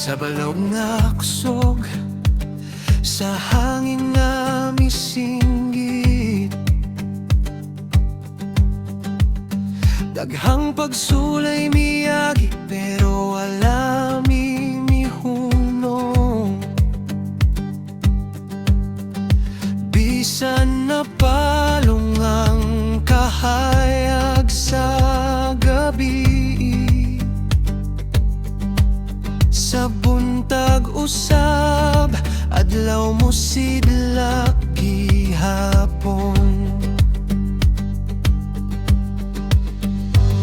Sa balog nga kusog, sa hangin nga misinggit, daghang pagsulay miyagi pero wala mi mihunong. Bisan na palong ang kahayag sa gabi, sa buntag usab adlaw mo sidlak gihapon.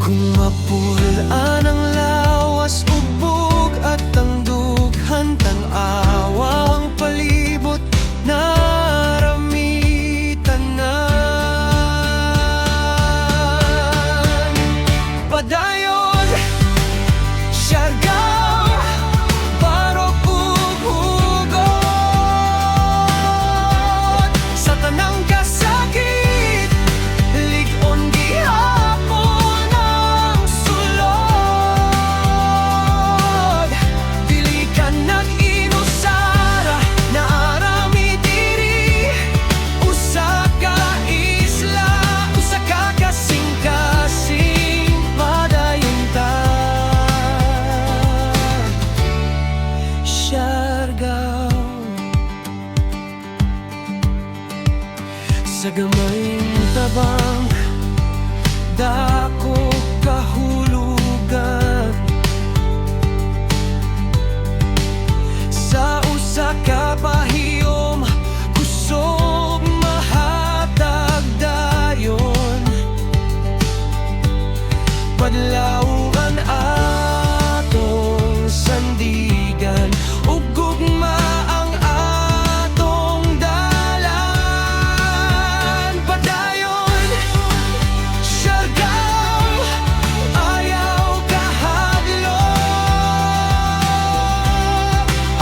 Kung mapulaan ang lawas ubog at ang dughan tan-awa ang palibot, naramitan na padayon Siargao, barok ug hugot. Sa tanang kasakit, lig-on gihapon ang sulod. Dili ka nag-inusara, naarami diri. Usa ka isla, usa ka kasing-kasing padayon ta. Siargao, sa gamayng tabang dako kahulugan, sa usa ka pahiyom kusog mahatag dayon. Padlawgan atong sandigan ug gugma ang atong dalan. Padayon Siargao, ayaw kahadlok.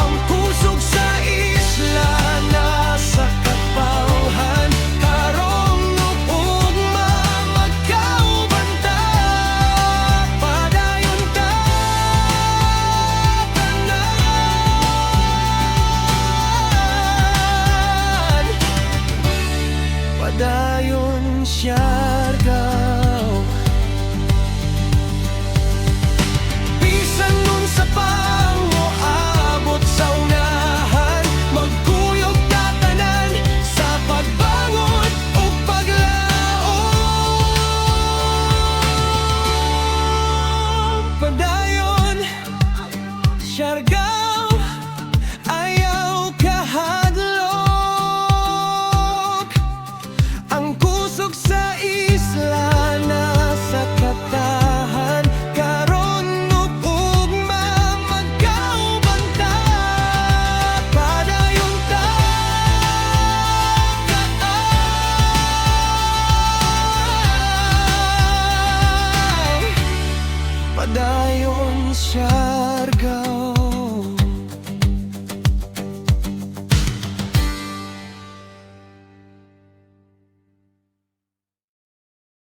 Ang kusog sa isla nasa kapawhan, karong ugma magkaubanta. Padayon ta tanan, padayon Siargao. Bisan nun sa pangoabot sa unahan, magkuyog ta tanan sa pagbangon ug paglaom. Padayon Siargao, ayaw kahadlok. Ang kusog sa isla nasa katahan, karon ug ugma magkaubanta. Padayon ta kaay, padayon Siargao.